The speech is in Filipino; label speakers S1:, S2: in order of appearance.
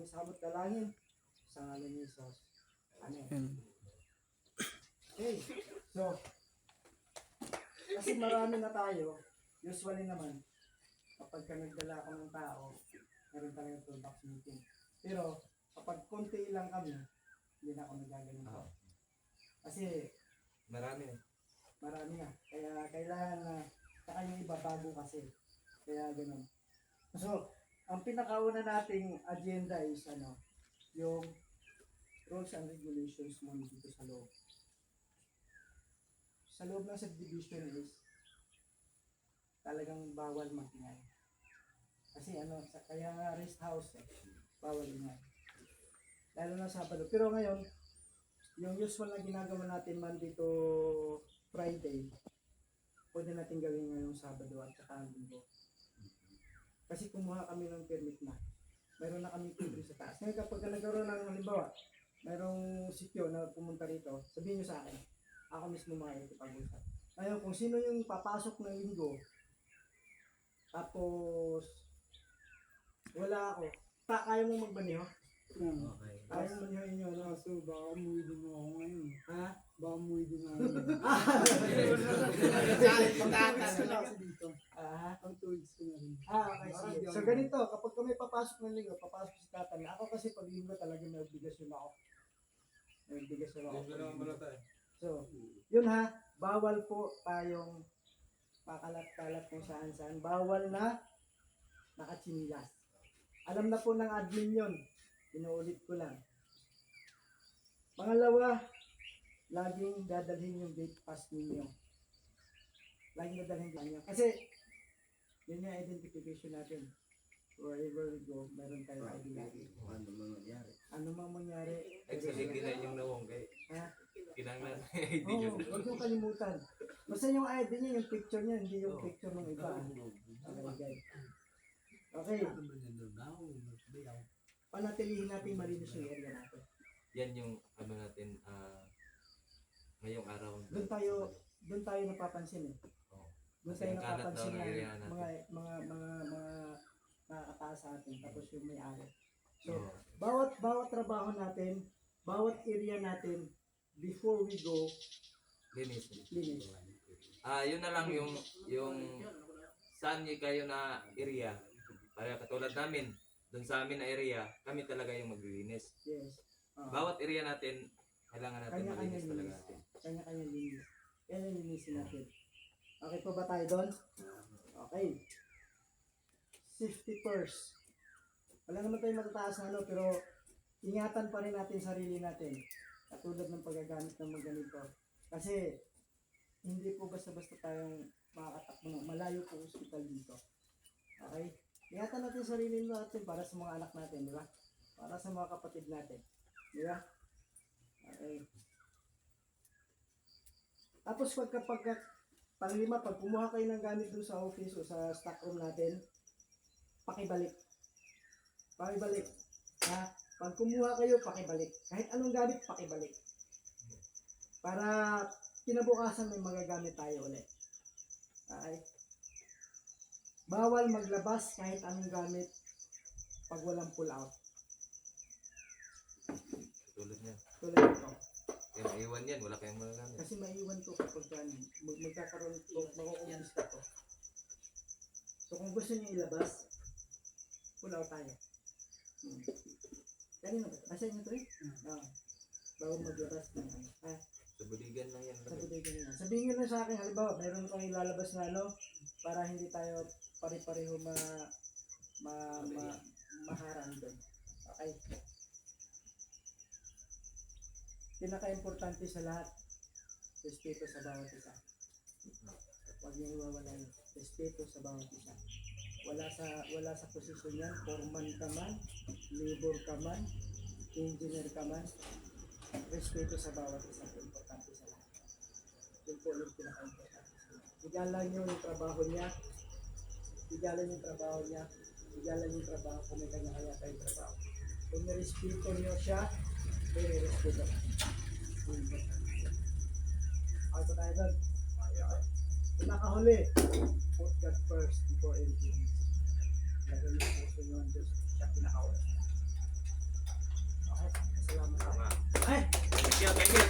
S1: aming sabot dalangin sa ngalan ni Jesus. Amen. Okay, so, kasi marami na tayo, usually naman, kapag ka nagdala ako ng tao, meron talaga toolbox meeting. Pero, kapag konti lang kami, hindi na ako nagagaling ko. Kasi,
S2: Marami.
S1: marami na. Kaya, kailangan na, saka yung iba bago kasi. Kaya, ganun. So, ang pinakauna nating agenda is, yung rules and regulations mo dito sa loob. Sa loob ng subdivision is talagang bawal magingay. Kasi kaya nga rest house bawal ingay. Lalo na Sabado. Pero ngayon, yung usual na ginagawa natin Monday to Friday, pwede natin gawin ngayong Sabado at saka Linggo. Kasi kumuha kami ng permit na. Mayroon na kami permit sa taas. Ngayon kapag nagkaroon ng halimbawa, mayroong sityo na pumunta rito, sabihin nyo sa akin, ako mismo makikipag-usap. Ngayon, kung sino yung papasok ng Linggo, tapos wala ako, kaya mo magbaniho?
S2: Okay.
S1: Kaya mo manihoin nyo, no?
S3: So, baka umuwi din ako ngayon.
S1: Ha?
S3: Baka umuwi din ako ngayon. Dito.
S1: Ang
S3: 2 weeks ko na rin.
S1: okay, sige. So ganito, kapag kami papasok ng Linggo, papasok si Tatan. Ako kasi pag Linggo talaga may obligasyon ako. May obligasyon ako. So, yun ha, bawal po tayong pakalat-kalat kung saan-saan. Bawal na nakatsinilas. Alam na po ng admin yun. Inuulit ko lang. Pangalawa, laging dadalhin yung gate pass ninyo. Laging dadalhin ninyo. Kasi, yun yung identification natin. Wherever we go, meron tayong ID lagi.
S2: Ano man mangyari?
S1: Ano mang mangyari.
S2: Actually, kinain yung nawong kay.
S1: Ha?
S2: Kinanglan. Hindi
S1: Oo,
S2: yun.
S1: huwag yung kalimutan. Basta yung ID niya, yung picture niya, hindi yung picture ng iba. Okay. Panatilihin natin malinis yung area natin.
S2: Yan yung ano natin ngayong araw.
S1: Doon tayo napapansin eh.
S2: Oo.
S1: Doon
S2: Kasi
S1: tayo
S2: ang kalat daw
S1: napapansin
S2: ng
S1: na
S2: area natin.
S1: mga nakakataas sa atin, tapos yung may-ari. So,
S2: Oo.
S1: bawat trabaho natin, bawat area natin, before we go,
S2: Linis.
S1: linis.
S2: Yun na lang yung saan kayo na area. Kaya katulad namin, dun sa amin na area, kami talaga yung maglilinis.
S1: Yes.
S2: Bawat area natin, kailangan natin
S1: Kanya-kanya
S2: malinis talaga
S1: linis.
S2: natin.
S1: Kanya-kanya linis. Yan yung linisin natin. Okay po ba tayo doon? Okay. Safety first. Wala naman tayong matataas na pero ingatan pa rin natin sarili natin. Katulad ng paggagamit ng mga ganito. Kasi hindi po basta-basta tayong makakatakbo. Malayo po hospital dito. Okay? Ingatan natin sarili natin para sa mga anak natin, di ba? Para sa mga kapatid natin. Di ba? Okay. Tapos panglima, pag kumuha kayo ng gamit doon sa office o sa stock room natin, pakibalik. Pakibalik. Ha? Pag kumuha kayo, pakibalik. Kahit anong gamit, pakibalik. Para kinabukasan may magagamit tayo ulit. Okay? Bawal maglabas kahit anong gamit pag walang pull out.
S2: Tulad niya.
S1: Tulad nito.
S2: Kaya maiwan yan, wala kayong magagamit.
S1: Kasi maiwan to kapag magkakaroon to, makukumbis ka to. So kung gusto niyo ilabas, pull out tayo. Kanina ba? Asa niyo to eh? Bago maglabas ng
S2: Sa buligan lang yan.
S1: sa budigan niya. Sabihin niyo na sa akin, halimbawa, mayroon kang ilalabas na para hindi tayo pare-pareho maharang doon. Okay? Pinaka-importante sa lahat, respeto sa bawat isa. Huwag niyo iwawala yun. Respeto sa bawat isa. Wala sa posisyon yan, foreman ka man, labor ka man, engineer ka man, respeto sa bawat isa. Importante sa lahat. Yun po yung pinaka-importante sa lahat. Igalan niyo yung trabaho niya, igalan yung trabaho niya, igalan yung trabaho kung may kanya-kanya tayong trabaho. Kung nirespeto niyo siya, very respeto. Ako tayo doon. Kung nakahuli, put God first before anything else. Lagay yung puso nyo ang Diyos, siya pinakauna.
S2: you, thank you.